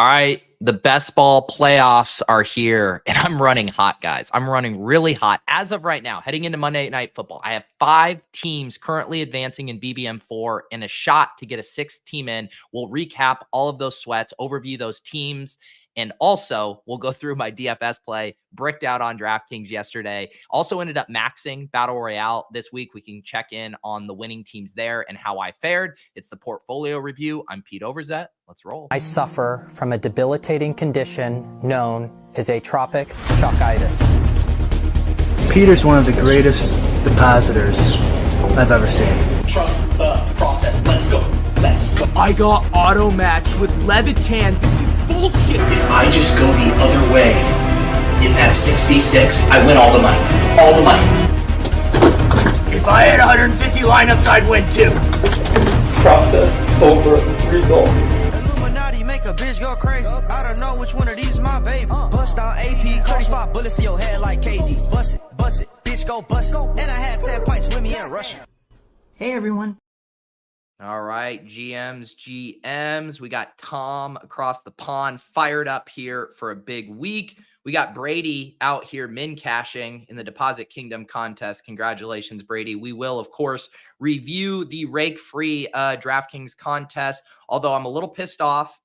All right, the best ball playoffs are here, and I'm running hot, guys. I'm running really hot. As of right now, heading into Monday Night Football, I have 5 teams currently advancing in BBM4 and a shot to get a 6th team in. We'll recap all of those sweats, overview those teams, and also we'll go through my DFS play, bricked out on DraftKings yesterday. Also ended up maxing Battle Royale this week. We can check in on the winning teams there and how I fared. It's the portfolio review. I'm Pete Overzet. Let's roll. I suffer from a debilitating condition known as atrophic chokitis. Peter's one of the greatest depositors I've ever seen. Trust the process. Let's go. Let's go. I got auto matched with Levitan. This is bullshit. If I just go the other way in that 66, I win all the money. All the money. If I had 150 lineups, I'd win too. Process over results. Make a bitch go crazy. I don't know which one of these my baby. Bust out AP, close 5 bullets in your head like KD. Bust it, bitch go bust it. And I had 10 pints with me in Russia. Hey everyone. All right, GMs. We got Tom across the pond fired up here for a big week. We got Brady out here min cashing in the Deposit Kingdom contest. Congratulations, Brady. We will, of course, review the rake-free DraftKings contest, although I'm a little pissed off,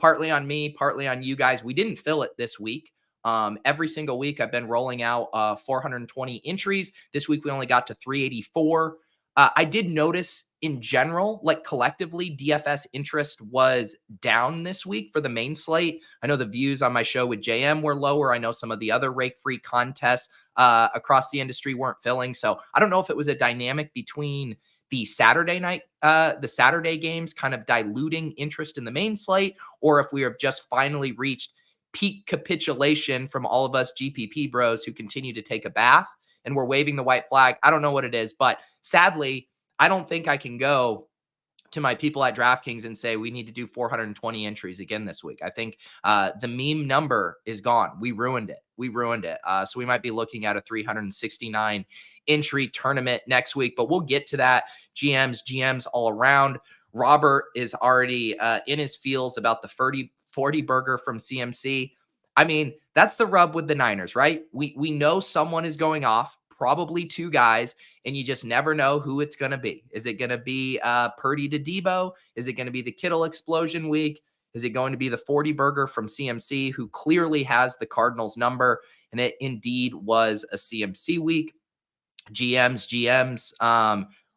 partly on me, partly on you guys. We didn't fill it this week. Every single week I've been rolling out 420 entries. This week we only got to 384. I did notice in general, like collectively, DFS interest was down this week for the main slate. I know the views on my show with JM were lower. I know some of the other rake-free contests across the industry weren't filling. So I don't know if it was a dynamic between the Saturday night, the Saturday games kind of diluting interest in the main slate, or if we have just finally reached peak capitulation from all of us GPP bros who continue to take a bath and we're waving the white flag. I don't know what it is, but sadly, I don't think I can go to my people at DraftKings and say we need to do 420 entries again this week. I think the meme number is gone. We ruined it. So we might be looking at a 369 entry tournament next week, but we'll get to that. GMs all around. Robert is already in his feels about the 40 burger from CMC. I mean, that's the rub with the Niners, right? We know someone is going off, probably 2 guys, and you just never know who it's going to be. Is it going to be Purdy to Deebo? Is it going to be the Kittle explosion week? Is it going to be the 40 burger from CMC, who clearly has the Cardinals number? And it indeed was a CMC week. GMs,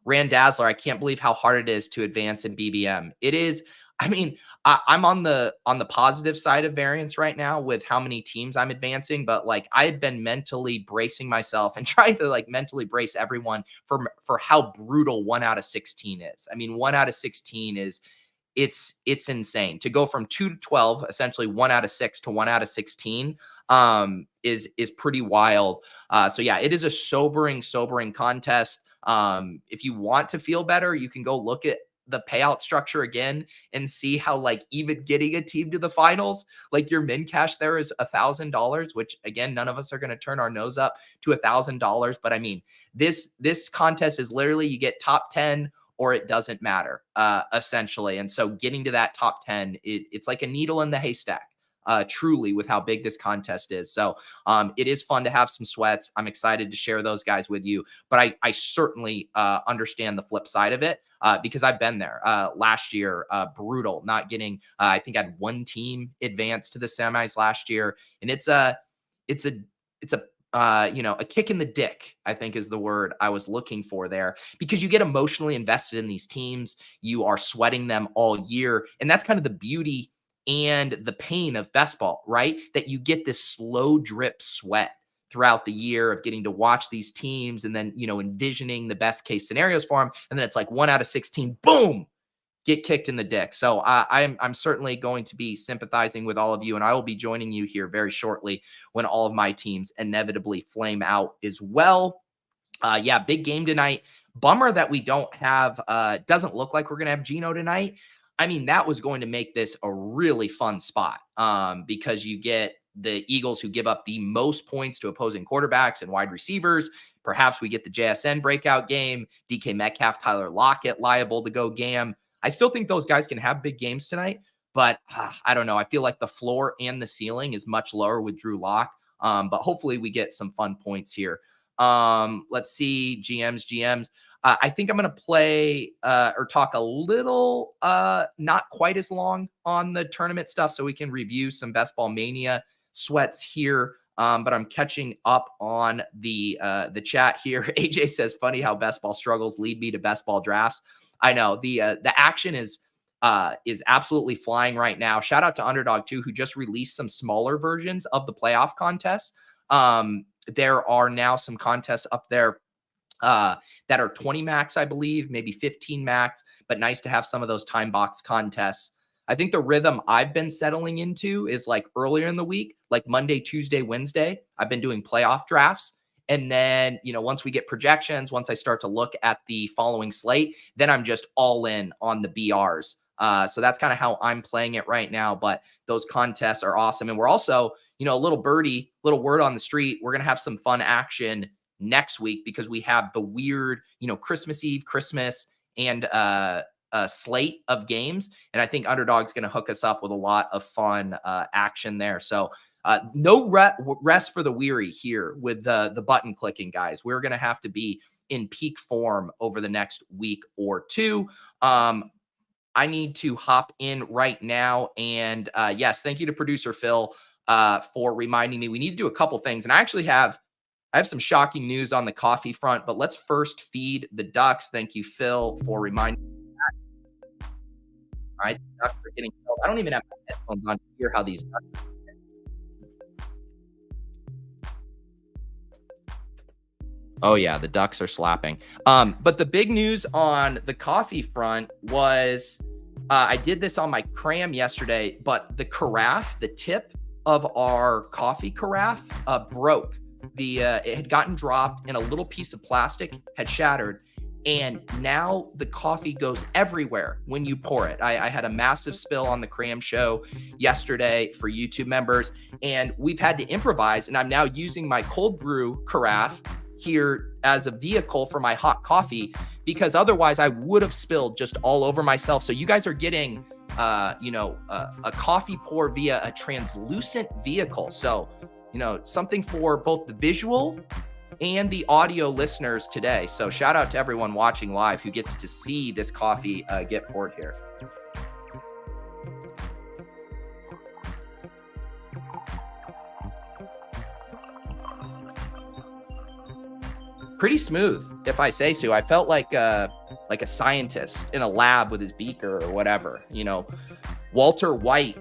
Rand Dazzler, I can't believe how hard it is to advance in BBM. It is. I mean, I'm on the positive side of variance right now with how many teams I'm advancing, but like I had been mentally bracing myself and trying to like mentally brace everyone for how brutal 1 out of 16 is. I mean, 1 out of 16 is it's insane to go from 2 to 12, essentially 1 out of 6 to 1 out of 16 is pretty wild. So yeah, it is a sobering contest. If you want to feel better, you can go look at the payout structure again and see how like even getting a team to the finals, like your min cash there is $1,000, which again, none of us are going to turn our nose up to $1,000. But I mean, this contest is literally you get top 10 or it doesn't matter, essentially. And so getting to that top 10, it's like a needle in the haystack. Truly with how big this contest is. So it is fun to have some sweats. I'm excited to share those guys with you, but I certainly understand the flip side of it because I've been there last year. Brutal, not getting, I think I had 1 team advance to the semis last year. And it's a kick in the dick, I think is the word I was looking for there, because you get emotionally invested in these teams. You are sweating them all year. And that's kind of the beauty and the pain of best ball, right? That you get this slow drip sweat throughout the year of getting to watch these teams and then, envisioning the best case scenarios for them. And then it's like 1 out of 16, boom, get kicked in the dick. So I'm certainly going to be sympathizing with all of you, and I will be joining you here very shortly when all of my teams inevitably flame out as well. Yeah, big game tonight. Bummer that we don't have, doesn't look like we're going to have Geno tonight. I mean, that was going to make this a really fun spot because you get the Eagles who give up the most points to opposing quarterbacks and wide receivers. Perhaps we get the JSN breakout game, DK Metcalf, Tyler Lockett liable to go gam. I still think those guys can have big games tonight, But I don't know. I feel like the floor and the ceiling is much lower with Drew Lock. But hopefully we get some fun points here. Let's see, GMs. I think I'm going to play or talk a little, not quite as long on the tournament stuff, so we can review some Best Ball Mania sweats here. But I'm catching up on the chat here. AJ says, funny how Best Ball struggles lead me to Best Ball drafts. I know the action is absolutely flying right now. Shout out to Underdog too, who just released some smaller versions of the playoff contests. There are now some contests up there that are 20 max, I believe, maybe 15 max, but nice to have some of those time box contests. I think the rhythm I've been settling into is like earlier in the week, like Monday, Tuesday, Wednesday, I've been doing playoff drafts. And then, once we get projections, once I start to look at the following slate, then I'm just all in on the BRs. So that's kind of how I'm playing it right now. But those contests are awesome. And we're also, a little word on the street. We're going to have some fun action next week because we have the weird, Christmas Eve, Christmas, and a slate of games. And I think Underdog's going to hook us up with a lot of fun action there. So no rest for the weary here with the button clicking, guys. We're going to have to be in peak form over the next week or two. I need to hop in right now. And yes, thank you to producer Phil for reminding me we need to do a couple things. And I have some shocking news on the coffee front, but let's first feed the ducks. Thank you, Phil, for reminding me of that. All right, the ducks are getting filled. I don't even have my headphones on to hear how these ducks are. Oh yeah, the ducks are slapping. But the big news on the coffee front was I did this on my cram yesterday, but the carafe, the tip of our coffee carafe broke. It had gotten dropped and a little piece of plastic had shattered. And now the coffee goes everywhere when you pour it. I had a massive spill on the Cram Show yesterday for YouTube members, and we've had to improvise. And I'm now using my cold brew carafe here as a vehicle for my hot coffee, because otherwise I would have spilled just all over myself. So you guys are getting, a coffee pour via a translucent vehicle. So, something for both the visual and the audio listeners today. So shout out to everyone watching live who gets to see this coffee get poured here. Pretty smooth, if I say so. I felt like a scientist in a lab with his beaker or whatever. Walter White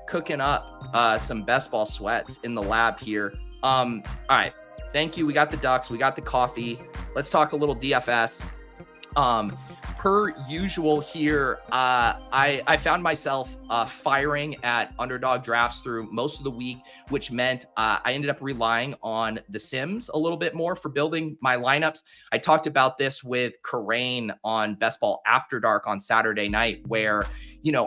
cooking up some best ball sweats in the lab here. All right, thank you. We got the ducks, we got the coffee. Let's talk a little DFS. Per usual here, I found myself firing at Underdog drafts through most of the week, which meant I ended up relying on the Sims a little bit more for building my lineups. I talked about this with Karain on Best Ball After Dark on Saturday night, where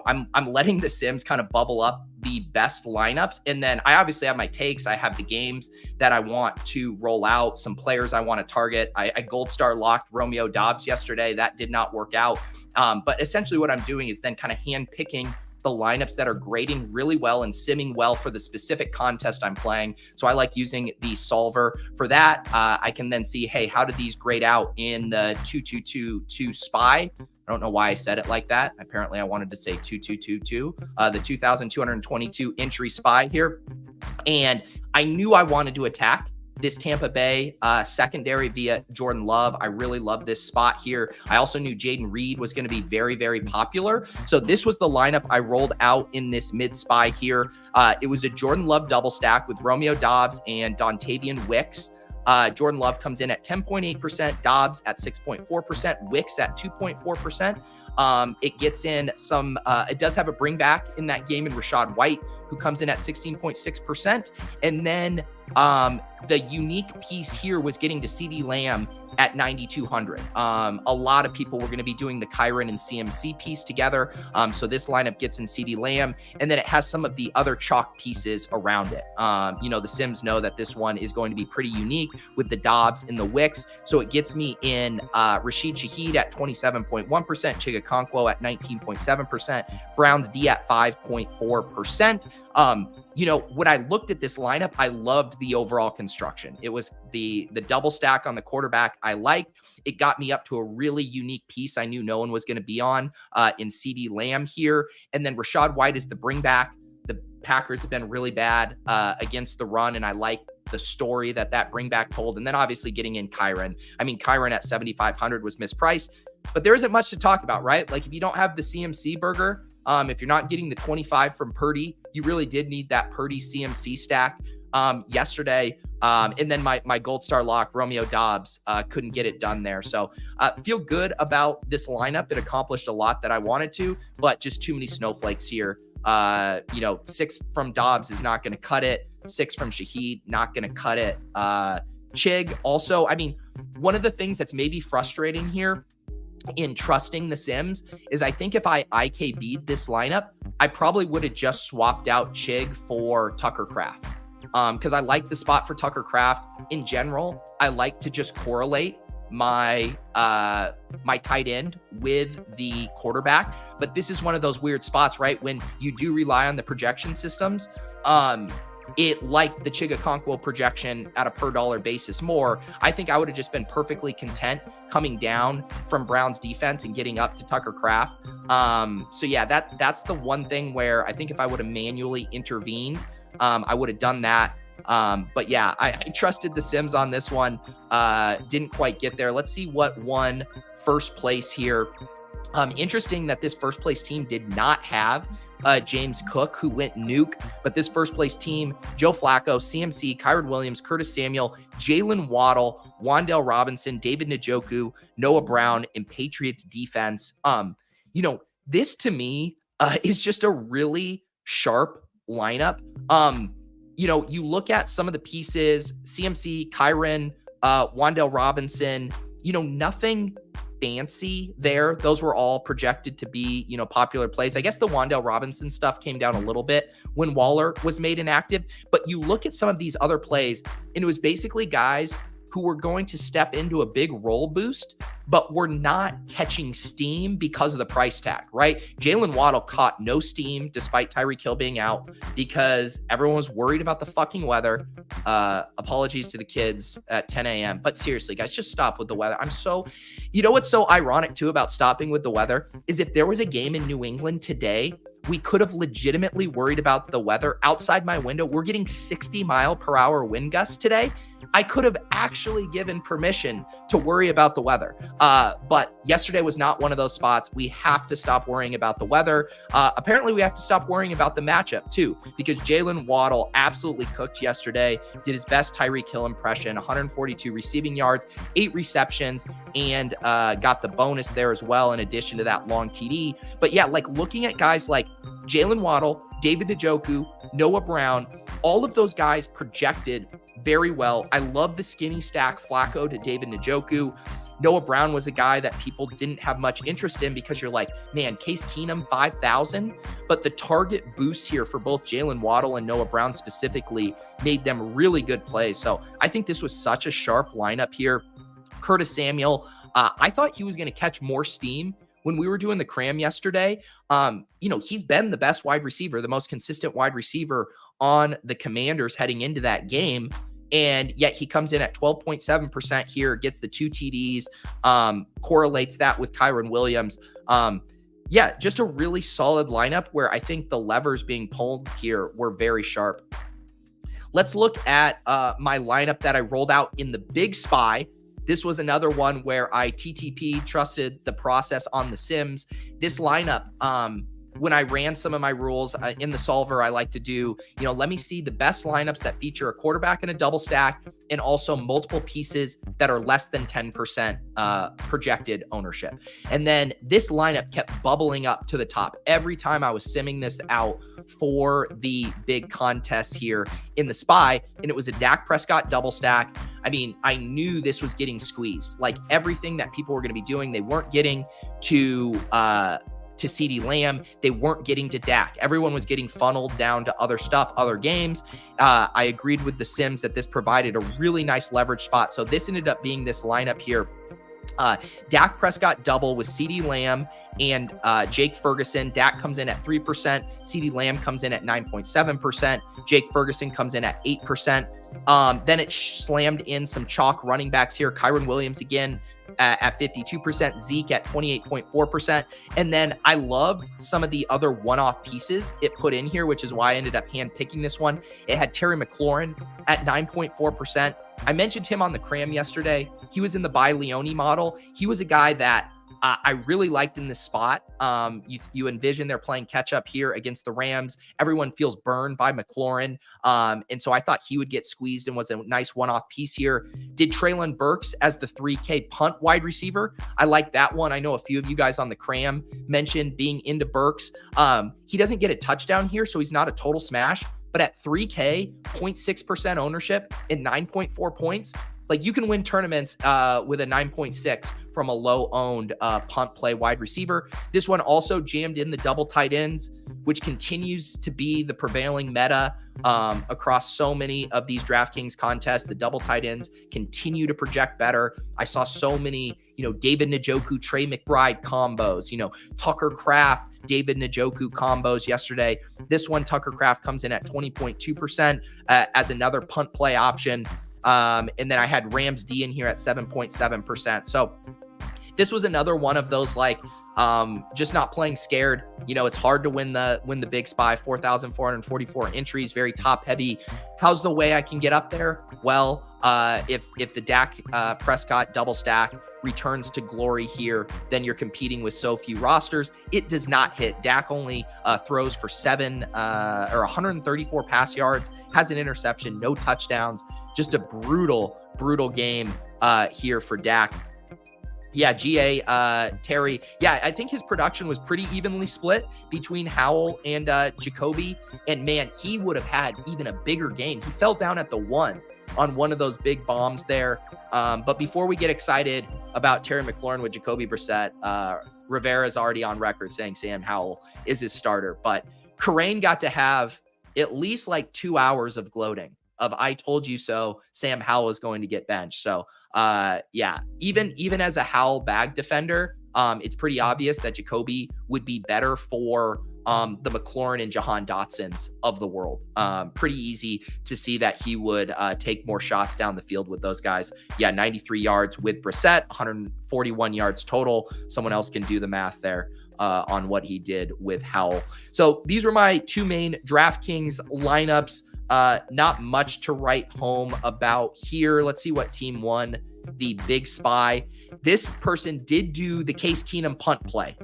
I'm letting the Sims kind of bubble up the best lineups. And then I obviously have my takes. I have the games that I want to roll out, some players I want to target. I gold star locked Romeo Dobbs yesterday. That did not work out. But essentially what I'm doing is then kind of hand picking the lineups that are grading really well and simming well for the specific contest I'm playing. So I like using the solver for that. I can then see, hey, how did these grade out in the 2222 spy? I don't know why I said it like that. Apparently I wanted to say 2222, the 2222 entry spy here. And I knew I wanted to attack this Tampa Bay secondary via Jordan Love. I really love this spot here. I also knew Jaden Reed was going to be very, very popular. So this was the lineup I rolled out in this mid spy here. It was a Jordan Love double stack with Romeo Dobbs and Dontavian Wicks. Jordan Love comes in at 10.8%, Dobbs at 6.4%, Wicks at 2.4%. It gets in some, it does have a bring back in that game in Rashaad White, who comes in at 16.6%. And then the unique piece here was getting to CD Lamb at 9,200. A lot of people were going to be doing the Kyron and CMC piece together. So this lineup gets in CD Lamb, and then it has some of the other chalk pieces around it. The Sims know that this one is going to be pretty unique with the Dobbs and the Wicks. So it gets me in Rashid Shaheed at 27.1%, Chiga Conquo at 19.7%, Browns D at 5.4%. When I looked at this lineup, I loved the overall construction. It was the double stack on the quarterback I liked. It got me up to a really unique piece I knew no one was going to be on in CD Lamb here. And then Rachaad White is the bring back. The Packers have been really bad against the run, and I like the story that bring back told. And then obviously getting in Kyron. I mean, Kyron at 7,500 was mispriced, but there isn't much to talk about, right? Like if you don't have the CMC burger, if you're not getting the 25 from Purdy, you really did need that Purdy CMC stack yesterday. And then my gold star lock, Romeo Dobbs, couldn't get it done there. So feel good about this lineup. It accomplished a lot that I wanted to, but just too many snowflakes here. 6 from Dobbs is not going to cut it. 6 from Shaheed, not going to cut it. Chig also, I mean, one of the things that's maybe frustrating here in trusting the Sims is I think if I IKB'd this lineup, I probably would have just swapped out Chig for Tucker Kraft. Because I like the spot for Tucker Kraft in general. I like to just correlate my my tight end with the quarterback. But this is one of those weird spots, right? When you do rely on the projection systems, it liked the Chiga Conquo projection at a per dollar basis more. I think I would have just been perfectly content coming down from Brown's defense and getting up to Tucker Kraft. So yeah, that's the one thing where I think if I would have manually intervened, I would have done that. But yeah, I trusted the Sims on this one. Didn't quite get there. Let's see what won first place here. Interesting that this first place team did not have James Cook, who went nuke, but this first place team, Joe Flacco, CMC, Kyron Williams, Curtis Samuel, Jalen Waddle, Wan'Dale Robinson, David Njoku, Noah Brown, and Patriots defense. This to me is just a really sharp lineup. You look at some of the pieces, CMC, Kyron, Wan'Dale Robinson, nothing fancy there. Those were all projected to be, popular plays. I guess the Wan'Dale Robinson stuff came down a little bit when Waller was made inactive, but you look at some of these other plays and it was basically guys who were going to step into a big roll boost, but were not catching steam because of the price tag, right? Jalen Waddle caught no steam despite Tyreek Hill being out because everyone was worried about the fucking weather. Apologies to the kids at 10 a.m. But seriously, guys, just stop with the weather. What's so ironic too about stopping with the weather is if there was a game in New England today, we could have legitimately worried about the weather. Outside my window, we're getting 60-mile-per-hour wind gusts today. I could have actually given permission to worry about the weather. But yesterday was not one of those spots. We have to stop worrying about the weather. Apparently, we have to stop worrying about the matchup, too, because Jalen Waddle absolutely cooked yesterday, did his best Tyreek Hill impression, 142 receiving yards, 8 receptions, and got the bonus there as well in addition to that long TD. But yeah, looking at guys like Jalen Waddle, David Njoku, Noah Brown, all of those guys projected very well. I love the skinny stack Flacco to David Njoku. Noah Brown was a guy that people didn't have much interest in because you're like, man, Case Keenum, 5,000. But the target boost here for both Jalen Waddle and Noah Brown specifically made them really good plays. So I think this was such a sharp lineup here. Curtis Samuel, I thought he was going to catch more steam when we were doing the cram yesterday. He's been the best wide receiver, the most consistent wide receiver on the Commanders heading into that game. And yet he comes in at 12.7% here, gets the 2 TDs, correlates that with Kyron Williams. Just a really solid lineup where I think the levers being pulled here were very sharp. Let's look at my lineup that I rolled out in the Big Spy. This was another one where I TTP, trusted the process on the Sims. This lineup, when I ran some of my rules in the solver, I like to do, let me see the best lineups that feature a quarterback and a double stack, and also multiple pieces that are less than 10% projected ownership. And then this lineup kept bubbling up to the top every time I was simming this out for the big contest here in the SPY, and it was a Dak Prescott double stack. I mean, I knew this was getting squeezed. Like everything that people were going to be doing, they weren't getting to CeeDee Lamb. They weren't getting to Dak. Everyone was getting funneled down to other stuff, other games. I agreed with the Sims that this provided a really nice leverage spot. So this ended up being this lineup here. Dak Prescott double with CeeDee Lamb and Jake Ferguson. Dak comes in at 3%. CeeDee Lamb comes in at 9.7%. Jake Ferguson comes in at 8%. Then it slammed in some chalk running backs here. Kyron Williams again at 52%, Zeke at 28.4%. And then I loved some of the other one-off pieces it put in here, which is why I ended up hand-picking this one. It had Terry McLaurin at 9.4%. I mentioned him on the cram yesterday. He was in the By Leone model. He was a guy that I really liked in this spot. You envision they're playing catch up here against the Rams. Everyone feels burned by McLaurin. And so I thought he would get squeezed and was a nice one-off piece here. Did Treylon Burks as the 3K punt wide receiver. I like that one. I know a few of you guys on the cram mentioned being into Burks. He doesn't get a touchdown here, so he's not a total smash. But at 3K, 0.6% ownership and 9.4 points, like you can win tournaments with a 9.6 from a low-owned punt play wide receiver. This one also jammed in the double tight ends, which continues to be the prevailing meta across so many of these DraftKings contests. The double tight ends continue to project better. I saw so many, David Njoku, Trey McBride combos, Tucker Kraft, David Njoku combos yesterday. This one, Tucker Kraft comes in at 20.2% as another punt play option. And then I had Rams D in here at 7.7%. So this was another one of those, just not playing scared. It's hard to win the big SPY, 4,444 entries, very top heavy. How's the way I can get up there? Well, if the Dak Prescott double stack returns to glory here, then you're competing with so few rosters. It does not hit. Dak only throws for 134 pass yards, has an interception, no touchdowns. Just a brutal game here for Dak. Yeah, Terry. Yeah, I think his production was pretty evenly split between Howell and Jacoby. And man, he would have had even a bigger game. He fell down at the 1 on one of those big bombs there. But before we get excited about Terry McLaurin with Jacoby Brissett, Rivera's already on record saying Sam Howell is his starter. But Karain got to have at least 2 hours of gloating of I told you so, Sam Howell is going to get benched. So yeah, even as a Howell bag defender, it's pretty obvious that Jacoby would be better for the McLaurin and Jahan Dotsons of the world. Pretty easy to see that he would take more shots down the field with those guys. Yeah, 93 yards with Brissett, 141 yards total. Someone else can do the math there on what he did with Howell. So these were my two main DraftKings lineups. Not much to write home about here. Let's see what team won the big SPY. This person did do the Case Keenum punt play,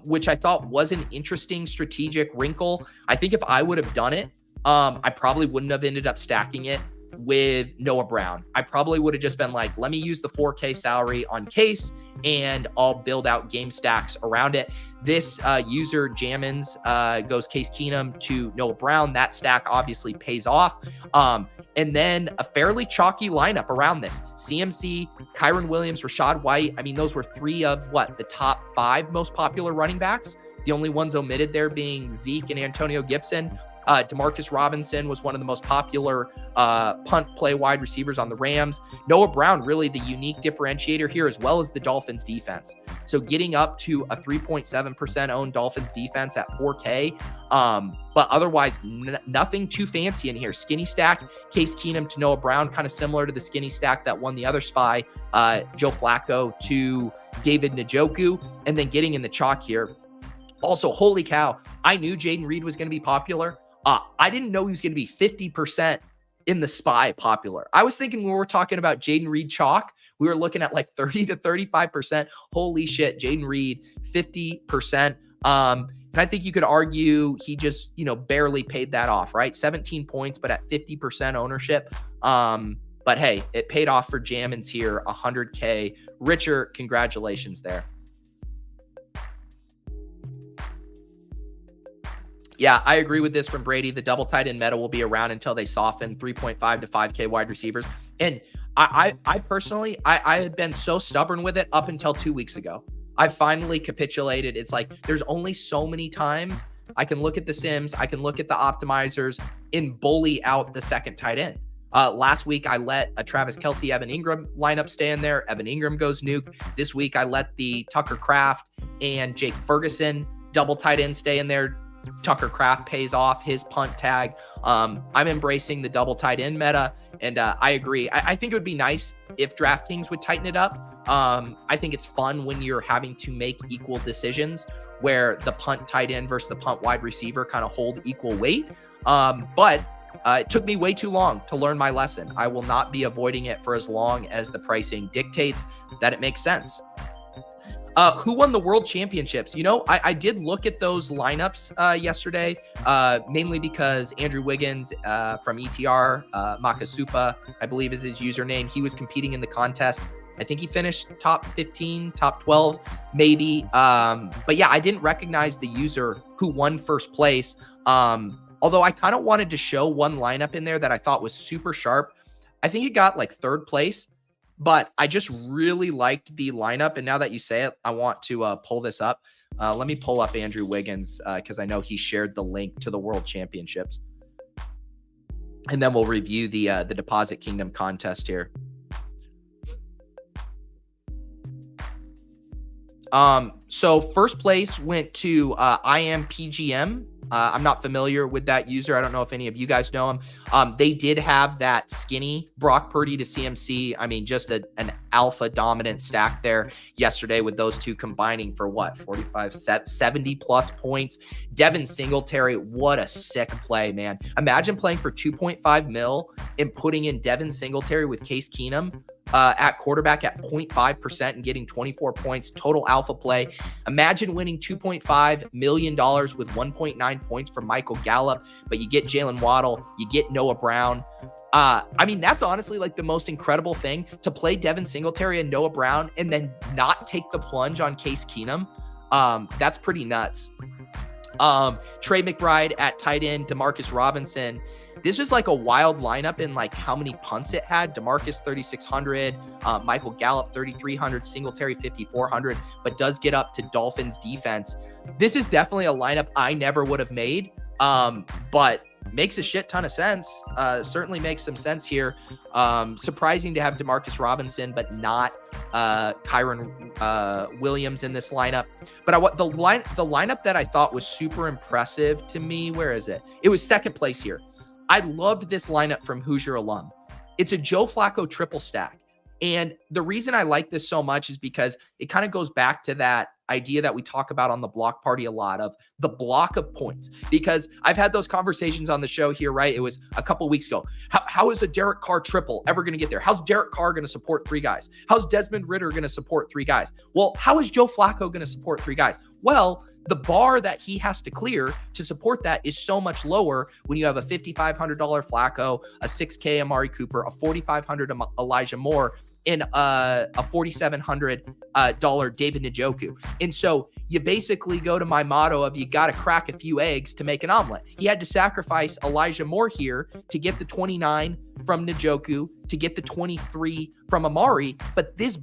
which I thought was an interesting strategic wrinkle. I think if I would have done it, I probably wouldn't have ended up stacking it with Noah Brown. I probably would have just been like, let me use the 4K salary on Case and I'll build out game stacks around it. This user Jammins goes Case Keenum to Noah Brown. That stack obviously pays off. And then a fairly chalky lineup around this. CMC, Kyron Williams, Rashaad White. I mean, those were three of the top 5 most popular running backs. The only ones omitted there being Zeke and Antonio Gibson. Demarcus Robinson was one of the most popular punt play wide receivers on the Rams. Noah Brown, really the unique differentiator here, as well as the Dolphins defense. So getting up to a 3.7% owned Dolphins defense at 4K. But otherwise, nothing too fancy in here. Skinny stack, Case Keenum to Noah Brown, kind of similar to the skinny stack that won the other SPY. Joe Flacco to David Njoku, and then getting in the chalk here. Also, holy cow, I knew Jaden Reed was going to be popular. I didn't know he was going to be 50% in the SPY popular. I was thinking when we were talking about Jaden Reed chalk, we were looking at 30 to 35%. Holy shit, Jaden Reed, 50%. And I think you could argue he just, barely paid that off, right? 17 points, but at 50% ownership. But hey, it paid off for Jammins here, 100K. Richard, congratulations there. Yeah, I agree with this from Brady. The double tight end meta will be around until they soften 3.5 to 5K wide receivers. And I personally, I had been so stubborn with it up until 2 weeks ago. I finally capitulated. It's like, there's only so many times I can look at the sims, I can look at the optimizers and bully out the second tight end. Last week, I let a Travis Kelce, Evan Ingram lineup stay in there. Evan Ingram goes nuke. This week, I let the Tucker Kraft and Jake Ferguson double tight end stay in there. Tucker Kraft pays off his punt tag. I'm embracing the double tight end meta, and I agree. I think it would be nice if DraftKings would tighten it up. I think it's fun when you're having to make equal decisions where the punt tight end versus the punt wide receiver kind of hold equal weight. But it took me way too long to learn my lesson. I will not be avoiding it for as long as the pricing dictates that it makes sense. Who won the World Championships? I did look at those lineups yesterday, mainly because Andrew Wiggins from ETR, Makasupa, I believe is his username. He was competing in the contest. I think he finished top 15, top 12, maybe. But yeah, I didn't recognize the user who won first place. Although I kind of wanted to show one lineup in there that I thought was super sharp. I think he got like third place. But I just really liked the lineup. And now that you say it, I want to pull this up. Let me pull up Andrew Wiggins because I know he shared the link to the World Championships. And then we'll review the Deposit Kingdom contest here. So first place went to Aaaand PGM. I'm not familiar with that user. I don't know if any of you guys know him. They did have that skinny Brock Purdy to CMC. I mean, just an alpha dominant stack there yesterday with those two combining for what? 45, 70 plus points. Devin Singletary, what a sick play, man. Imagine playing for 2.5 mil and putting in Devin Singletary with Case Keenum at quarterback at 0.5% and getting 24 points, total alpha play. Imagine winning $2.5 million with 1.9 points from Michael Gallup, but you get Jalen Waddle, you get Noah Brown. I mean, that's honestly like the most incredible thing, to play Devin Singletary and Noah Brown and then not take the plunge on Case Keenum. That's pretty nuts. Trey McBride at tight end, DeMarcus Robinson. This was like a wild lineup in like how many punts it had. DeMarcus 3,600, Michael Gallup 3,300, Singletary 5,400, but does get up to Dolphins defense. This is definitely a lineup I never would have made, but makes a shit ton of sense. Certainly makes some sense here. Surprising to have DeMarcus Robinson, but not Kyron Williams in this lineup. But the lineup that I thought was super impressive to me, where is it? It was second place here. I loved this lineup from Hoosier alum. It's a Joe Flacco triple stack. And the reason I like this so much is because it kind of goes back to that idea that we talk about on the block party a lot, of the block of points. Because I've had those conversations on the show here, right? It was a couple weeks ago. How is a Derek Carr triple ever going to get there? How's Derek Carr going to support three guys? How's Desmond Ridder going to support three guys? Well, how is Joe Flacco going to support three guys? Well, the bar that he has to clear to support that is so much lower when you have a $5,500 Flacco, a $6K Amari Cooper, a $4,500 Elijah Moore, and a $4,700 David Njoku. And so you basically go to my motto of, you got to crack a few eggs to make an omelet. He had to sacrifice Elijah Moore here to get the 29 from Njoku, to get the 23 from Amari. But this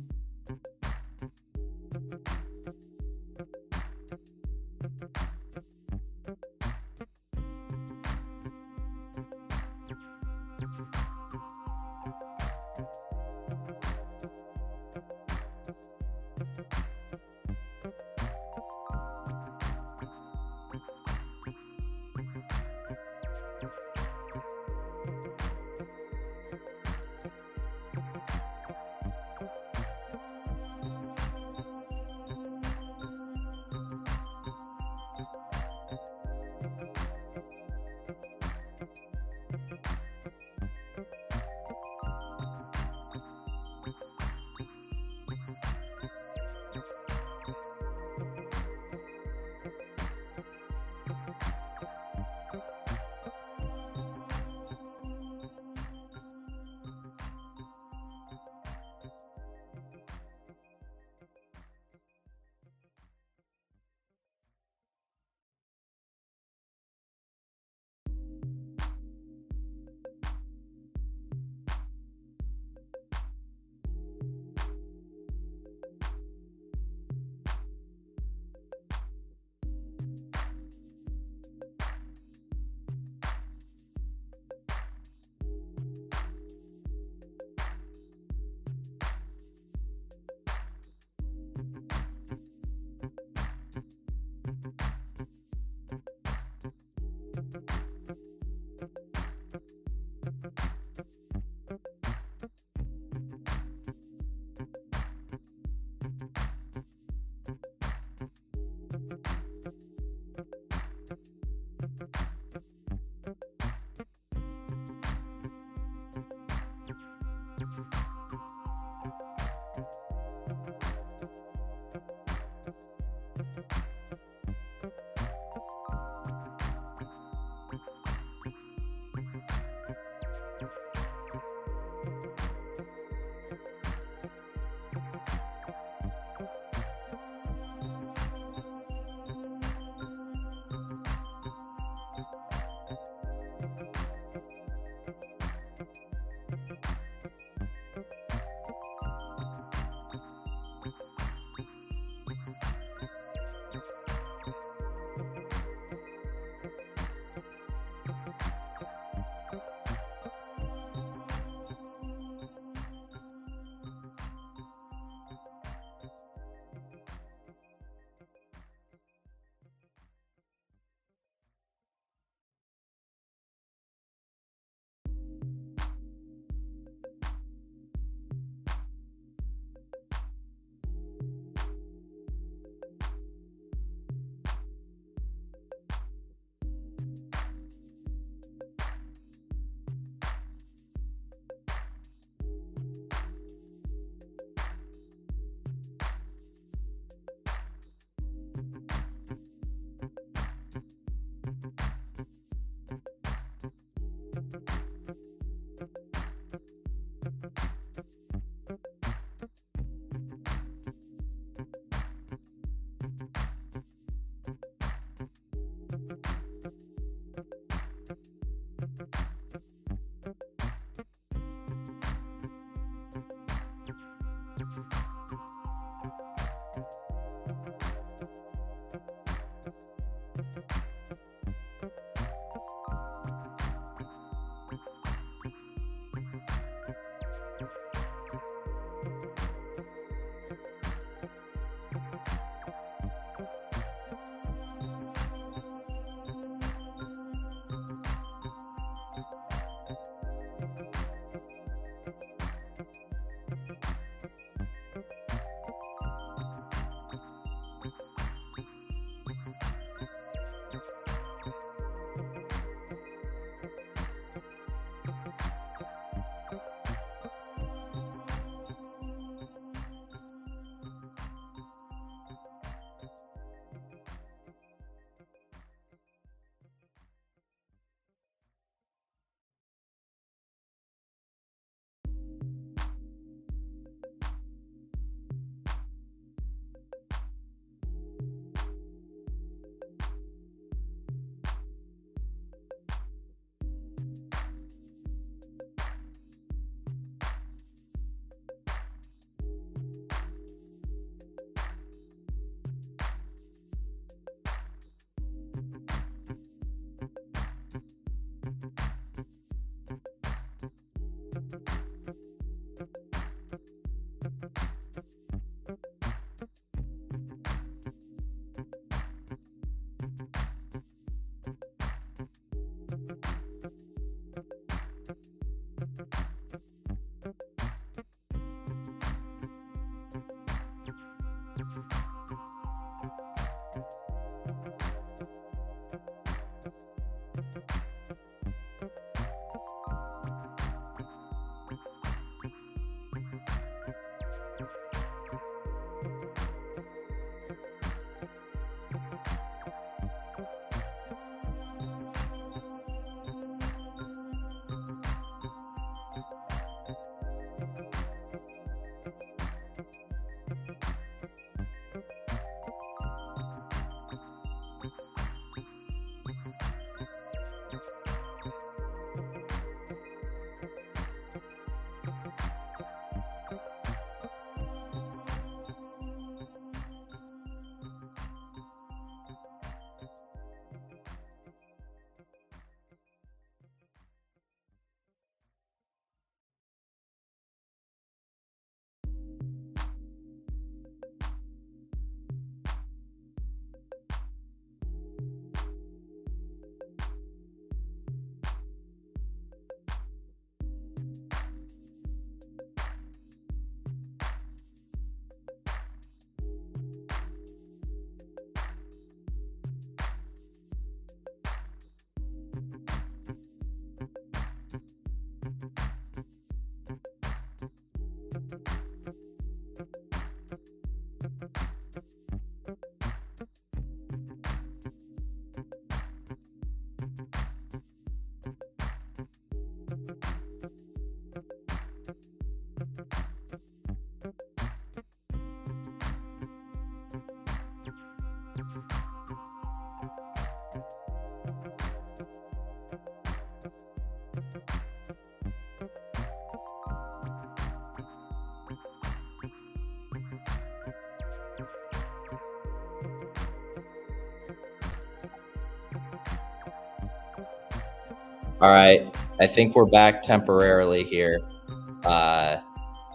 All right. I think we're back temporarily here.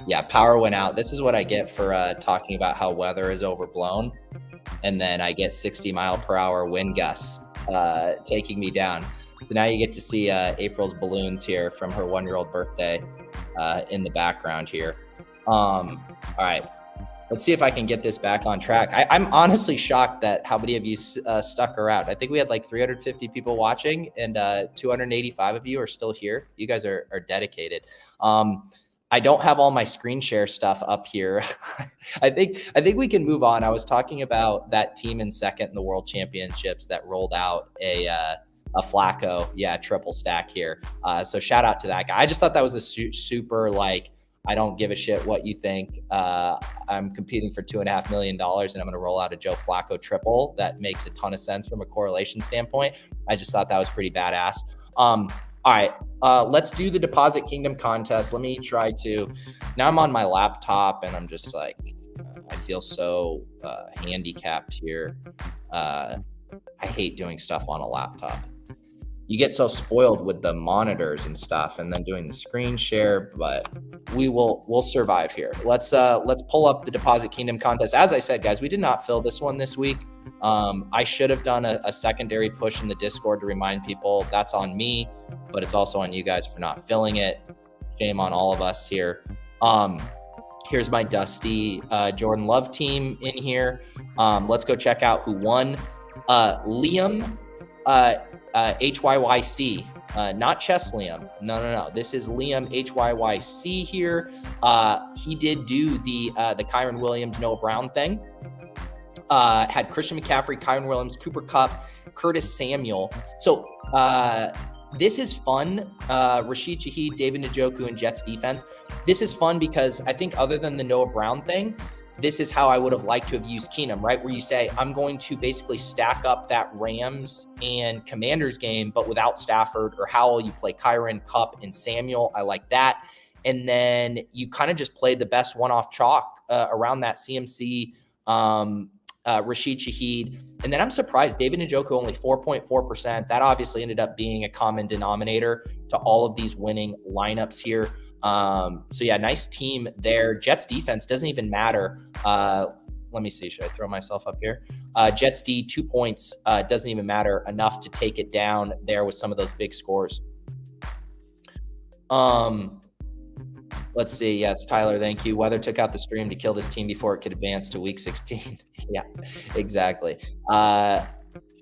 Yeah, power went out. This is what I get for talking about how weather is overblown. And then I get 60-mile-per-hour wind gusts taking me down. So now you get to see April's balloons here from her 1-year-old birthday in the background here. All right. Let's see if I can get this back on track. I'm honestly shocked that how many of you stuck around. I think we had like 350 people watching, and 285 of you are still here. You guys are dedicated. I don't have all my screen share stuff up here. I think we can move on. I was talking about that team in second in the World Championships that rolled out a Flacco, triple stack here. So shout out to that guy. I just thought that was a super like, I don't give a shit what you think. I'm competing for $2.5 million, and I'm going to roll out a Joe Flacco triple. That makes a ton of sense from a correlation standpoint. I just thought that was pretty badass. All right, let's do the Deposit Kingdom contest. Let me try to, now I'm on my laptop and I'm just like, I feel so handicapped here. I hate doing stuff on a laptop. You get so spoiled with the monitors and stuff and then doing the screen share, but we'll survive here. Let's pull up the Deposit Kingdom contest. As I said, guys, we did not fill this one this week. I should have done a secondary push in the Discord to remind people. That's on me, but it's also on you guys for not filling it. Shame on all of us here. Here's my Dusty Jordan Love team in here. Let's go check out who won. Liam HYYC, not Chess Liam. No. This is Liam HYYC here. He did do the Kyron Williams, Noah Brown thing. Had Christian McCaffrey, Kyron Williams, Cooper Kupp, Curtis Samuel. So this is fun. Rashid Shaheed, David Njoku, and Jets defense. This is fun because I think other than the Noah Brown thing, this is how I would have liked to have used Keenum, right? Where you say, I'm going to basically stack up that Rams and Commanders game, but without Stafford or Howell. You play Kyron, Kupp, and Samuel. I like that. And then you kind of just played the best one-off chalk around that CMC, Rashid Shaheed. And then I'm surprised David Njoku only 4.4%. That obviously ended up being a common denominator to all of these winning lineups here. So yeah, nice team there. Jets defense doesn't even matter. Let me see. Should I throw myself up here? Jets D 2 points doesn't even matter enough to take it down there with some of those big scores. Let's see. Yes, Tyler, thank you. Weather took out the stream to kill this team before it could advance to week 16. Yeah, exactly.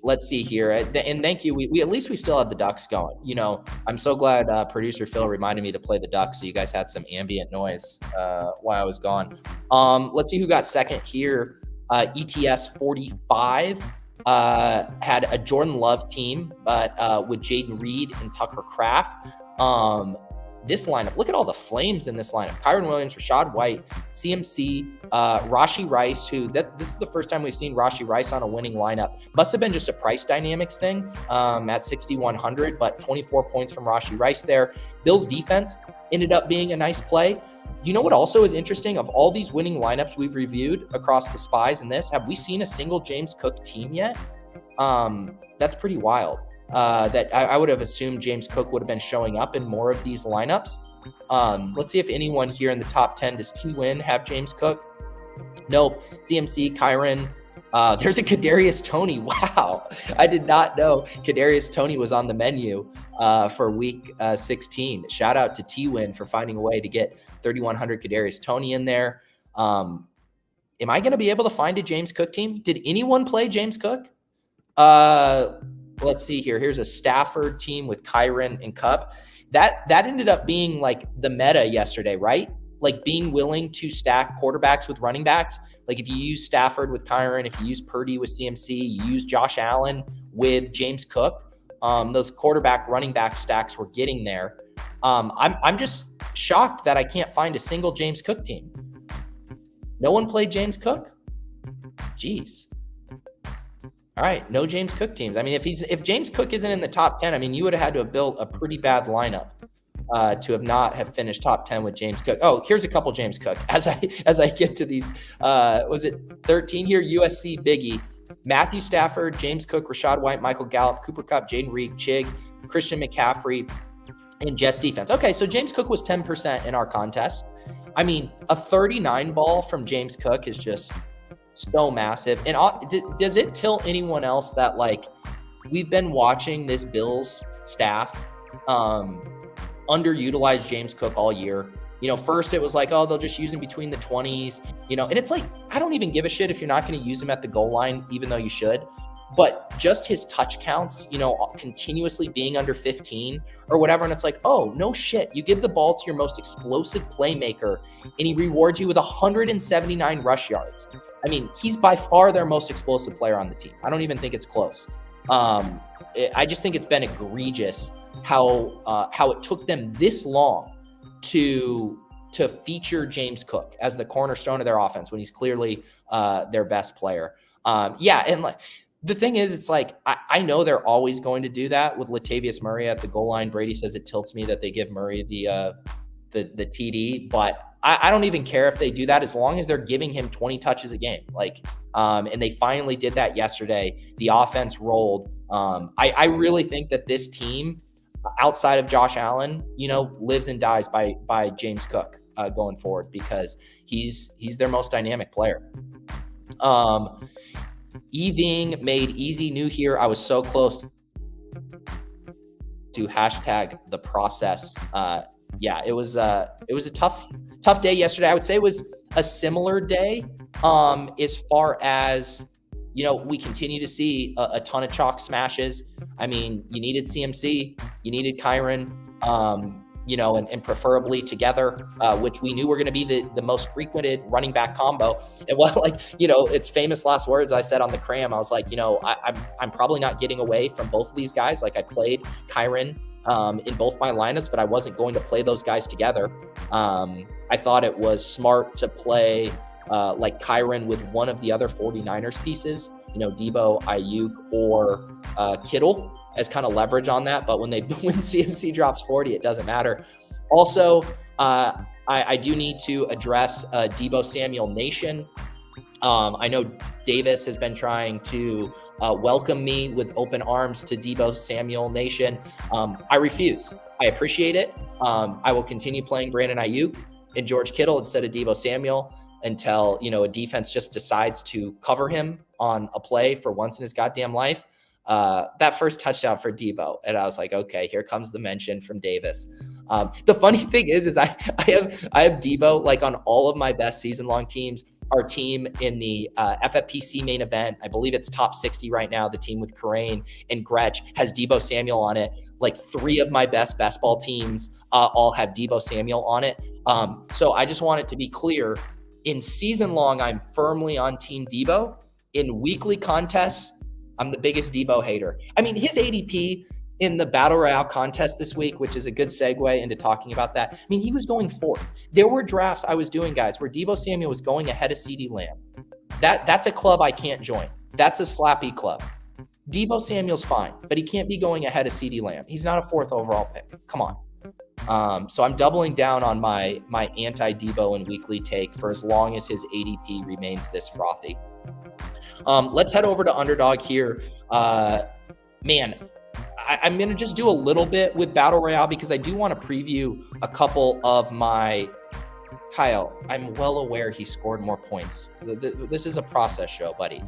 Let's see here. And thank you. We at least we still had the Ducks going. You know, I'm so glad producer Phil reminded me to play the Ducks so you guys had some ambient noise while I was gone. Let's see who got second here. ETS 45 had a Jordan Love team, but with Jaden Reed and Tucker Kraft. This lineup, look at all the flames in this lineup. Kyron Williams, Rachaad White, CMC, Rashee Rice, this is the first time we've seen Rashee Rice on a winning lineup. Must have been just a price dynamics thing at 6,100, but 24 points from Rashee Rice there. Bills defense ended up being a nice play. You know what also is interesting? Of all these winning lineups we've reviewed across the spies and this, have we seen a single James Cook team yet? That's pretty wild. That I would have assumed James Cook would have been showing up in more of these lineups. Let's see if anyone here in the top 10, does T-Win have James Cook? Nope. CMC, Kyron. There's a Kadarius Toney. Wow. I did not know Kadarius Toney was on the menu for week 16. Shout out to T-Win for finding a way to get 3,100 Kadarius Toney in there. Am I going to be able to find a James Cook team? Did anyone play James Cook? Let's see here. Here's a Stafford team with Kyron and Kupp. That ended up being like the meta yesterday, right? Like being willing to stack quarterbacks with running backs. Like if you use Stafford with Kyron, if you use Purdy with CMC, you use Josh Allen with James Cook, those quarterback running back stacks were getting there. I'm just shocked that I can't find a single James Cook team. No one played James Cook? Jeez. All right, no James Cook teams. I mean, if James Cook isn't in the top 10, I mean, you would have had to have built a pretty bad lineup to have finished top 10 with James Cook. Oh, here's a couple James Cook. As I get to these, was it 13 here? USC Biggie, Matthew Stafford, James Cook, Rachaad White, Michael Gallup, Cooper Kupp, Jaden Reed, Chig, Christian McCaffrey, and Jets defense. Okay, so James Cook was 10% in our contest. I mean, a 39 ball from James Cook is just so massive. And does it tell anyone else that, like, we've been watching this Bills staff underutilize James Cook all year? You know, first it was like, oh, they'll just use him between the 20s, you know, and it's like, I don't even give a shit if you're not going to use him at the goal line, even though you should. But just his touch counts, you know, continuously being under 15 or whatever. And it's like, oh, no shit. You give the ball to your most explosive playmaker and he rewards you with 179 rush yards. I mean, he's by far their most explosive player on the team. I don't even think it's close. I just think it's been egregious how it took them this long to feature James Cook as the cornerstone of their offense when he's clearly their best player. Yeah, and like, the thing is, it's like, I know they're always going to do that with Latavius Murray at the goal line. Brady says it tilts me that they give Murray the TD, but I don't even care if they do that as long as they're giving him 20 touches a game. Like, and they finally did that yesterday. The offense rolled. I really think that this team, outside of Josh Allen, you know, lives and dies by James Cook going forward, because he's their most dynamic player. Eving made easy new here. I was so close to hashtag the process. Yeah, it was a tough day yesterday. I would say it was a similar day as far as, you know, we continue to see a ton of chalk smashes. I mean, you needed CMC, you needed Kyron, you know, and preferably together, which we knew were going to be the most frequented running back combo. And what, like, you know, it's famous last words I said on the cram. I was like, you know, I'm probably not getting away from both of these guys. Like, I played Kyron in both my lineups, but I wasn't going to play those guys together. I thought it was smart to play like Kyron with one of the other 49ers pieces, you know, Deebo, Ayuk, or Kittle, as kind of leverage on that. But when CMC drops 40, it doesn't matter. Also, I do need to address Deebo Samuel Nation. I know Davis has been trying to welcome me with open arms to Deebo Samuel Nation. I refuse. I appreciate it. I will continue playing Brandon Ayuk and George Kittle instead of Deebo Samuel until, you know, a defense just decides to cover him on a play for once in his goddamn life. That first touchdown for Deebo, and I was like, okay, here comes the mention from Davis. The funny thing is I have Deebo like on all of my best season-long teams. Our team in the FFPC main event, I believe it's top 60 right now. The team with Karain and Gretsch has Deebo Samuel on it. Like 3 of my best ball teams all have Deebo Samuel on it. So I just want it to be clear. In season long, I'm firmly on Team Deebo. In weekly contests, I'm the biggest Deebo hater. I mean, his ADP in the Battle Royale contest this week, which is a good segue into talking about that. I mean, he was going 4th. There were drafts I was doing, guys, where Deebo Samuel was going ahead of CeeDee Lamb. That's a club I can't join. That's a slappy club. Deebo Samuel's fine, but he can't be going ahead of CeeDee Lamb. He's not a 4th overall pick. Come on. So I'm doubling down on my anti-Deebo and weekly take for as long as his ADP remains this frothy. Let's head over to Underdog here. Man, I'm going to just do a little bit with Battle Royale because I do want to preview a couple of my... Kyle, I'm well aware he scored more points. This is a process show, buddy.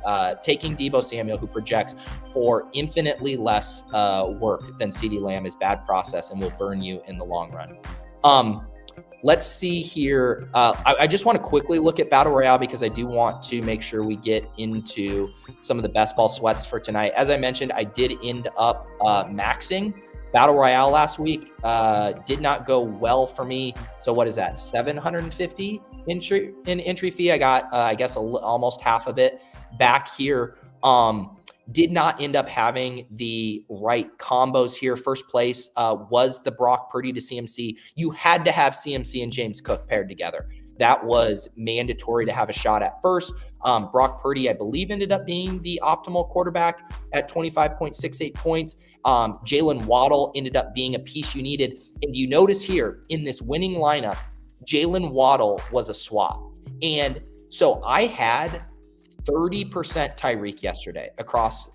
Taking Deebo Samuel, who projects for infinitely less work than CeeDee Lamb, is bad process and will burn you in the long run. Let's see here. I just want to quickly look at Battle Royale because I do want to make sure we get into some of the best ball sweats for tonight. As I mentioned, I did end up maxing Battle Royale last week. Did not go well for me. So what is that? 750 entry fee. I got, I guess, almost half of it back here. Did not end up having the right combos here. First place was the Brock Purdy to CMC. You had to have CMC and James Cook paired together. That was mandatory to have a shot at first. Brock Purdy, I believe, ended up being the optimal quarterback at 25.68 points. Jalen Waddle ended up being a piece you needed. And you notice here in this winning lineup, Jalen Waddle was a swap. And so I had 30% Tyreek yesterday across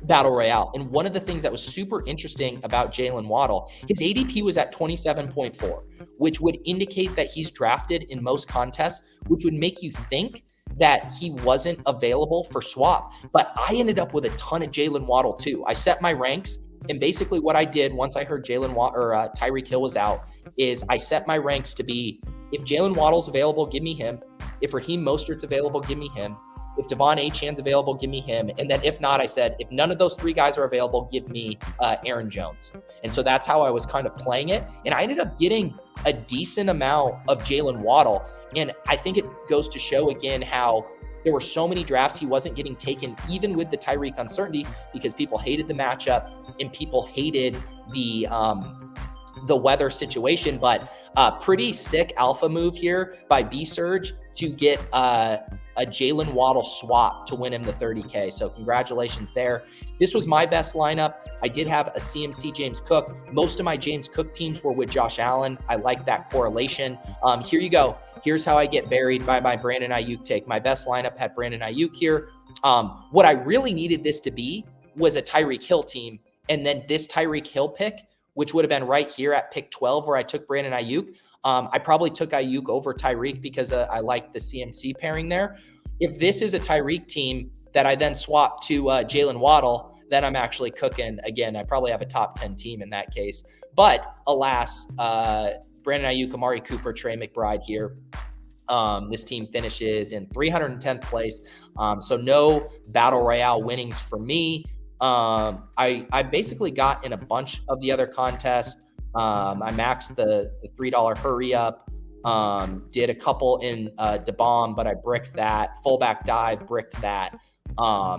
Battle Royale. And one of the things that was super interesting about Jalen Waddle, his ADP was at 27.4, which would indicate that he's drafted in most contests, which would make you think that he wasn't available for swap. But I ended up with a ton of Jalen Waddle too. I set my ranks, and basically what I did once I heard Tyreek Hill was out is I set my ranks to be, if Jalen Waddle's available, give me him. If Raheem Mostert's available, give me him. If Devon Achane's available, give me him. And then if not, I said, if none of those three guys are available, give me Aaron Jones. And so that's how I was kind of playing it. And I ended up getting a decent amount of Jalen Waddle. And I think it goes to show again how there were so many drafts he wasn't getting taken, even with the Tyreek uncertainty, because people hated the matchup and people hated the weather situation. But pretty sick alpha move here by B-Surge to get a Jalen Waddle swap to win him the 30K. So congratulations there. This was my best lineup. I did have a CMC James Cook. Most of my James Cook teams were with Josh Allen. I like that correlation. Here you go. Here's how I get buried by my Brandon Ayuk take. My best lineup had Brandon Ayuk here. What I really needed this to be was a Tyreek Hill team. And then this Tyreek Hill pick, which would have been right here at pick 12 where I took Brandon Ayuk. I probably took Ayuk over Tyreek because I like the CMC pairing there. If this is a Tyreek team that I then swap to Jalen Waddle, then I'm actually cooking. Again, I probably have a top 10 team in that case. But alas, Brandon Ayuk, Amari Cooper, Trey McBride here. This team finishes in 310th place. So no Battle Royale winnings for me. I basically got in a bunch of the other contests. I maxed the $3 hurry up, did a couple in DeBomb, but I bricked that. Fullback dive, bricked that.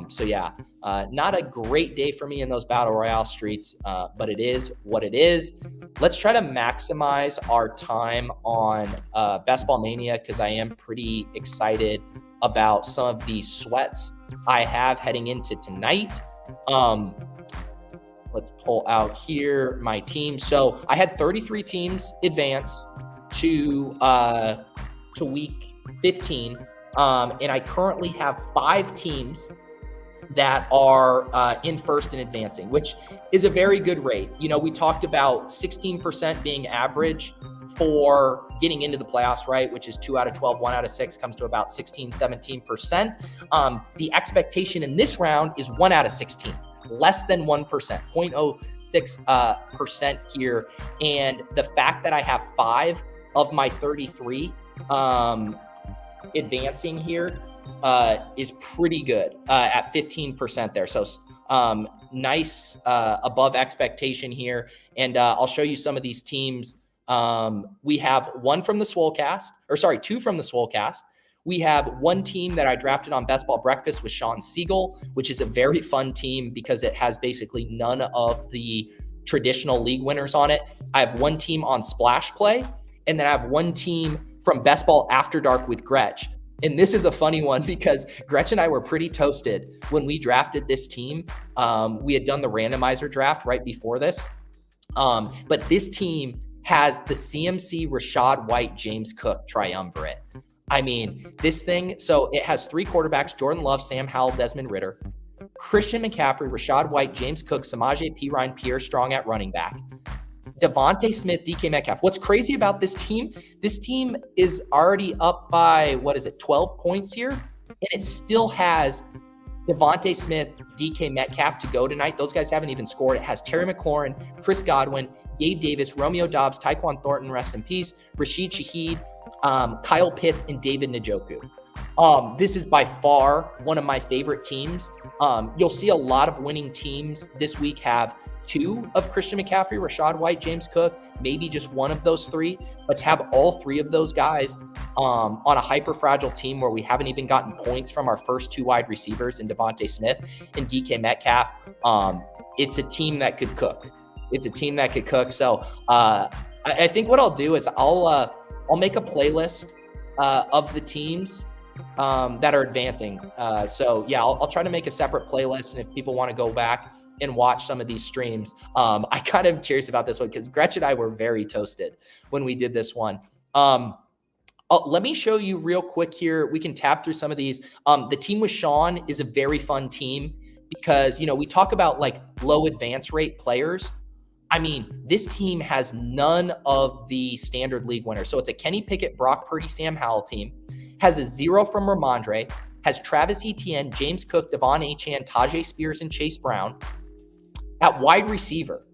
So yeah, not a great day for me in those Battle Royale streets, but it is what it is. Let's try to maximize our time on Best Ball Mania because I am pretty excited about some of the sweats I have heading into tonight. Let's pull out here my team. So I had 33 teams advance to week 15. And I currently have 5 teams that are in first and advancing, which is a very good rate. You know, we talked about 16% being average for getting into the playoffs, right? Which is 2 out of 12, 1 out of 6 comes to about 16, 17%. The expectation in this round is 1 out of 16, less than 1%, 0.06% here. And the fact that I have 5 of my 33 advancing here is pretty good at 15% there. So nice above expectation here. And I'll show you some of these teams. We have 2 from the Swolecast. We have 1 team that I drafted on Best Ball Breakfast with Sean Siegel, which is a very fun team because it has basically none of the traditional league winners on it. I have 1 team on Splash Play, and then I have 1 team from Best Ball After Dark with Gretch. And this is a funny one because Gretch and I were pretty toasted when we drafted this team. We had done the randomizer draft right before this. But this team has the CMC Rachaad White James Cook triumvirate. I mean, this thing, so it has 3 quarterbacks, Jordan Love, Sam Howell, Desmond Ridder, Christian McCaffrey, Rachaad White, James Cook, Samaje Perine, Pierre Strong at running back, Devontae Smith, DK Metcalf. What's crazy about this team is already up by, 12 points here, and it still has Devontae Smith, DK Metcalf to go tonight. Those guys haven't even scored. It has Terry McLaurin, Chris Godwin, Gabe Davis, Romeo Doubs, Tyquan Thornton, rest in peace, Rashid Shaheed, Kyle Pitts, and David Njoku. This is by far one of my favorite teams. You'll see a lot of winning teams this week have 2 of Christian McCaffrey, Rachaad White, James Cook, maybe just 1 of those 3, but to have all 3 of those guys on a hyper fragile team where we haven't even gotten points from our first 2 wide receivers in Devontae Smith and DK Metcalf, it's a team that could cook. So I think what I'll do is I'll make a playlist of the teams that are advancing. So yeah, I'll try to make a separate playlist, and if people want to go back and watch some of these streams, I kind of am curious about this one because Gretch and I were very toasted when we did this one. Let me show you real quick here. We can tap through some of these. The team with Sean is a very fun team because, you know, we talk about like low advance rate players. I mean, this team has none of the standard league winners. So it's a Kenny Pickett, Brock Purdy, Sam Howell team, has a 0 from Ramondre, has Travis Etienne, James Cook, Devon Achane, Tajay Spears, and Chase Brown. At wide receiver,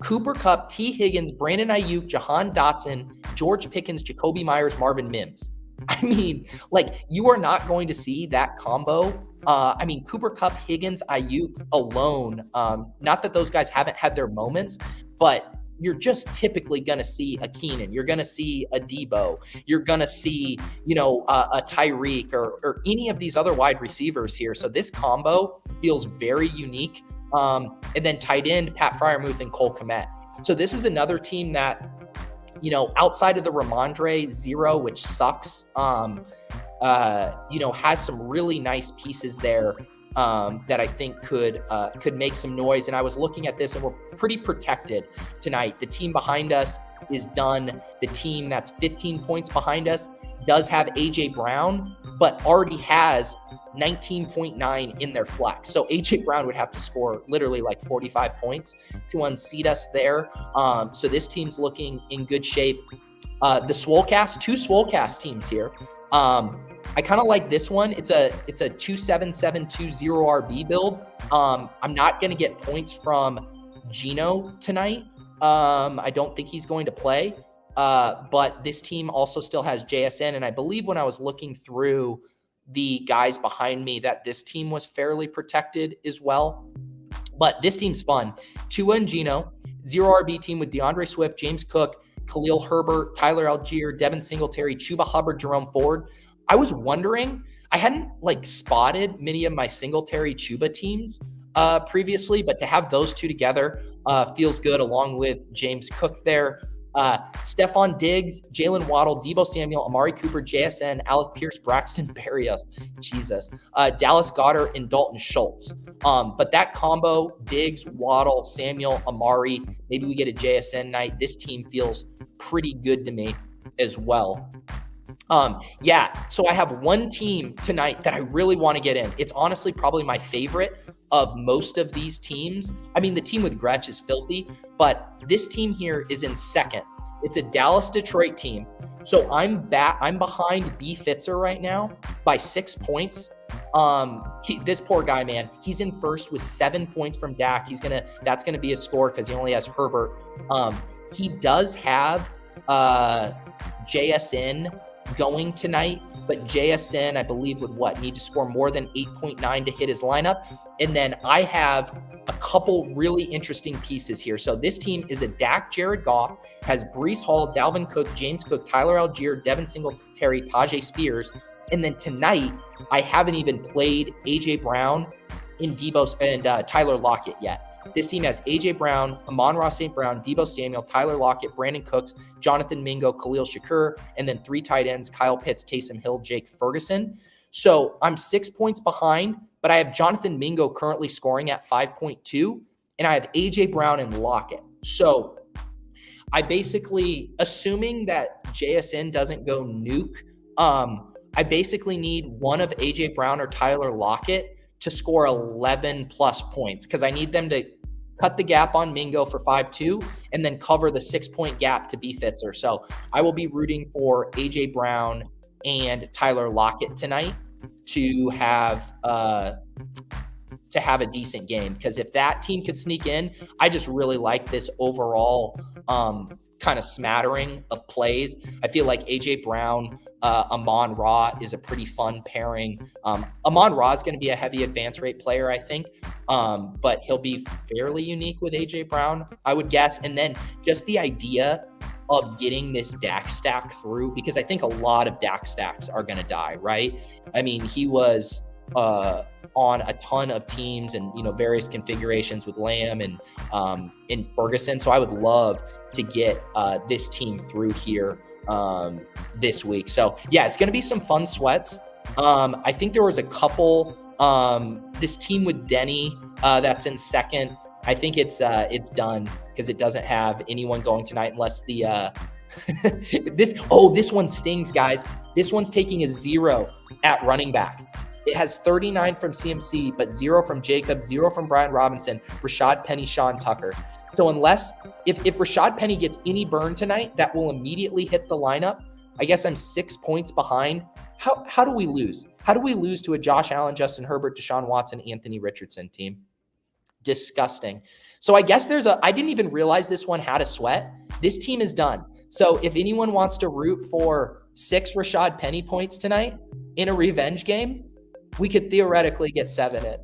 Cooper Kupp, T. Higgins, Brandon Ayuk, Jahan Dotson, George Pickens, Jacoby Myers, Marvin Mims. I mean, like, you are not going to see that combo. I mean, Cooper Kupp, Higgins, Ayuk alone, not that those guys haven't had their moments, but you're just typically going to see a Keenan. You're going to see a Deebo. You're going to see, you know, a Tyreek or any of these other wide receivers here. So this combo feels very unique. And then tight end, Pat Freiermuth and Cole Kmet. So this is another team that, you know, outside of the Ramondre 0, which sucks, you know, has some really nice pieces there that I think could make some noise. And I was looking at this, and we're pretty protected tonight. The team behind us is done. The team that's 15 points behind us does have AJ Brown, but already has 19.9 in their flex. So AJ Brown would have to score literally like 45 points to unseat us there. So this team's looking in good shape. The Swolecast, 2 Swolecast teams here. I kind of like this one. It's a 2-7-7-2-0 RB build. I'm not going to get points from Gino tonight. I don't think he's going to play. But this team also still has JSN. And I believe when I was looking through the guys behind me that this team was fairly protected as well. But this team's fun. Tua and Gino, 0 RB team with DeAndre Swift, James Cook, Khalil Herbert, Tyler Algier, Devin Singletary, Chuba Hubbard, Jerome Ford. I was wondering, I hadn't like spotted many of my Singletary Chuba teams previously, but to have those two together feels good, along with James Cook there. Stephon Diggs, Jalen Waddle, Deebo Samuel, Amari Cooper, JSN, Alec Pierce, Braxton Berrios, Jesus, Dallas Goedert, and Dalton Schultz. But that combo, Diggs, Waddle, Samuel, Amari, maybe we get a JSN night. This team feels pretty good to me as well. So I have one team tonight that I really want to get in. It's honestly probably my favorite of most of these teams. I mean, the team with Gretsch is filthy, but this team here is in second. It's a Dallas-Detroit team. So I'm behind B. Fitzer right now by 6 points. This poor guy, man, he's in first with 7 points from Dak. That's gonna be a score because he only has Herbert. He does have JSN going tonight, but JSN, I believe, would need to score more than 8.9 to hit his lineup. And then I have a couple really interesting pieces here. So this team is a Dak, Jared Goff, has Breece Hall, Dalvin Cook, James Cook, Tyler Algier, Devin Singletary, Tajay Spears. And then tonight, I haven't even played AJ Brown in Deebo and Tyler Lockett yet. This team has AJ Brown, Amon-Ra St. Brown, Deebo Samuel, Tyler Lockett, Brandon Cooks, Jonathan Mingo, Khalil Shakur, and then 3 tight ends, Kyle Pitts, Taysom Hill, Jake Ferguson. So I'm 6 points behind, but I have Jonathan Mingo currently scoring at 5.2, and I have AJ Brown and Lockett. So I basically, assuming that JSN doesn't go nuke, I basically need one of AJ Brown or Tyler Lockett to score 11 plus points, because I need them to cut the gap on Mingo for 5.2 and then cover the 6-point gap to B. Fitzer. So I will be rooting for AJ Brown and Tyler Lockett tonight to have a decent game, because if that team could sneak in, I just really like this overall kind of smattering of plays. I feel like AJ Brown, Amon-Ra is a pretty fun pairing. Amon-Ra is going to be a heavy advance rate player, I think, but he'll be fairly unique with AJ Brown, I would guess. And then just the idea of getting this Dak stack through, because I think a lot of Dak stacks are going to die, right? I mean, he was on a ton of teams and, various configurations with Lamb and Ferguson. So I would love to get this team through here this week. So yeah, it's going to be some fun sweats. I think there was a couple, this team with Denny that's in second. I think it's done because it doesn't have anyone going tonight unless the this one stings, guys. This one's taking a 0 at running back. It has 39 from CMC, but 0 from Jacob, 0 from Brian Robinson, Rashaad Penny, Sean Tucker. So if Rashaad Penny gets any burn tonight, that will immediately hit the lineup. I guess I'm 6 points behind. How do we lose? How do we lose to a Josh Allen, Justin Herbert, Deshaun Watson, Anthony Richardson team? Disgusting. So I guess I didn't even realize this one had a sweat. This team is done. So if anyone wants to root for 6 Rashaad Penny points tonight in a revenge game, we could theoretically get 7 in.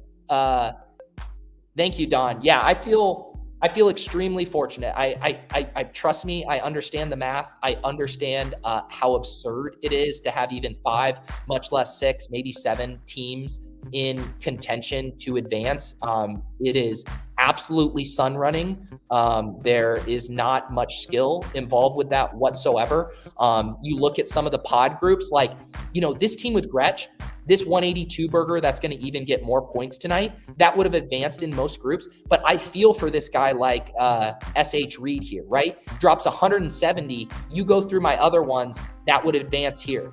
Thank you, Don. Yeah, I feel extremely fortunate. I trust me. I understand the math. I understand how absurd it is to have even 5, much less 6, maybe 7 teams in contention to advance. It is absolutely sun running. There is not much skill involved with that whatsoever. You look at some of the pod groups, like, this team with Gretsch, this 182 burger that's going to even get more points tonight, that would have advanced in most groups. But I feel for this guy like SH Reed here, right? Drops 170. You go through my other ones, that would advance here.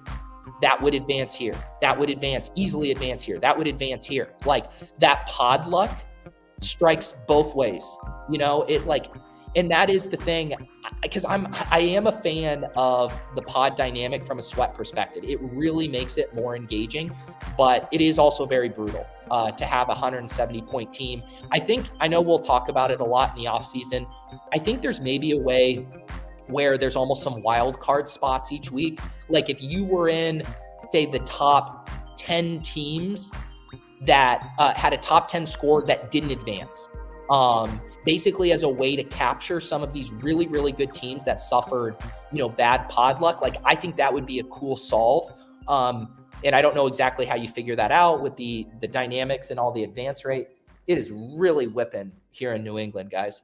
That would advance here. That would easily advance here. That would advance here. Like, that pod luck strikes both ways, and that is the thing, because I am a fan of the pod dynamic from a sweat perspective. It really makes it more engaging, but it is also very brutal to have a 170-point team. I know we'll talk about it a lot in the offseason. I think there's maybe a way where there's almost some wild card spots each week. Like, if you were in, say, the top 10 teams that had a top 10 score that didn't advance, basically as a way to capture some of these really, really good teams that suffered, bad pod luck. Like, I think that would be a cool solve. And I don't know exactly how you figure that out with the dynamics and all the advance rate. It is really whipping here in New England, guys.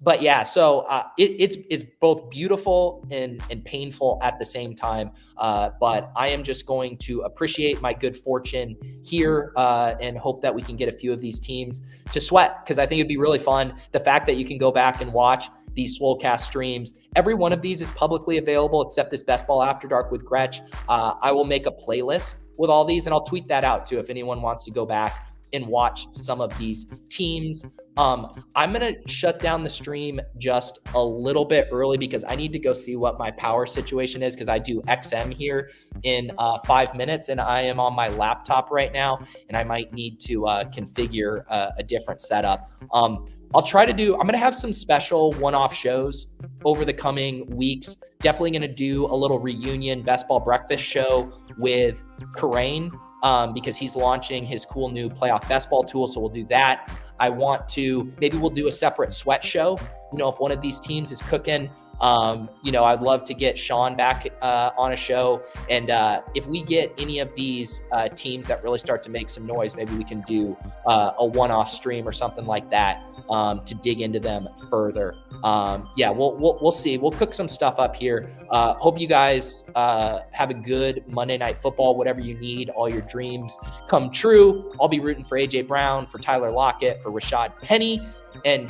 But yeah, so it's both beautiful and painful at the same time. But I am just going to appreciate my good fortune here and hope that we can get a few of these teams to sweat, because I think it'd be really fun. The fact that you can go back and watch these Swolecast streams. Every one of these is publicly available except this Best Ball After Dark with Gretsch. I will make a playlist with all these, and I'll tweet that out too if anyone wants to go back and watch some of these teams. I'm going to shut down the stream just a little bit early because I need to go see what my power situation is, because I do XM here in 5 minutes and I am on my laptop right now and I might need to configure a different setup. I'm going to have some special one-off shows over the coming weeks. Definitely going to do a little reunion Best Ball Breakfast show with Karain, because he's launching his cool new playoff best ball tool. So we'll do that. Maybe we'll do a separate sweat show. If one of these teams is cooking, I'd love to get Sean back on a show. And if we get any of these teams that really start to make some noise, maybe we can do a one-off stream or something like that to dig into them further. We'll see. We'll cook some stuff up here. Hope you guys have a good Monday Night Football. Whatever you need, all your dreams come true. I'll be rooting for AJ Brown, for Tyler Lockett, for Rashaad Penny. And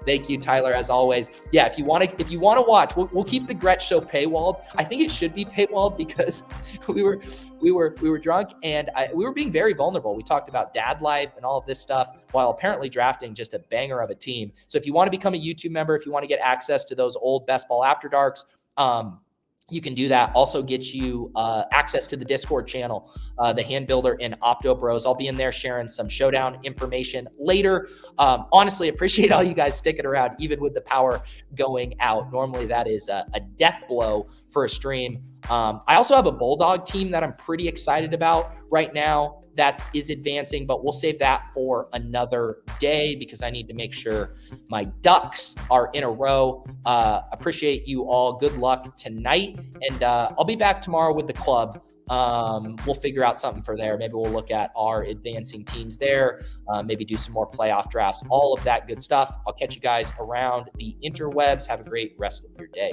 thank you, Tyler, as always. Yeah, if you want to watch, we'll keep the Gretsch show paywalled. I think it should be paywalled because we were drunk and we were being very vulnerable. We talked about dad life and all of this stuff while apparently drafting just a banger of a team. So if you want to become a YouTube member, if you want to get access to those old Best Ball After Darks, you can do that. Also get you access to the Discord channel, the Hand Builder and Opto Bros. I'll be in there sharing some showdown information later. Honestly, appreciate all you guys sticking around, even with the power going out. Normally that is a death blow for a stream. I also have a Bulldog team that I'm pretty excited about right now that is advancing, but we'll save that for another day because I need to make sure my ducks are in a row. Appreciate you all. Good luck tonight. And I'll be back tomorrow with the club. We'll figure out something for there. Maybe we'll look at our advancing teams there, maybe do some more playoff drafts, all of that good stuff. I'll catch you guys around the interwebs. Have a great rest of your day.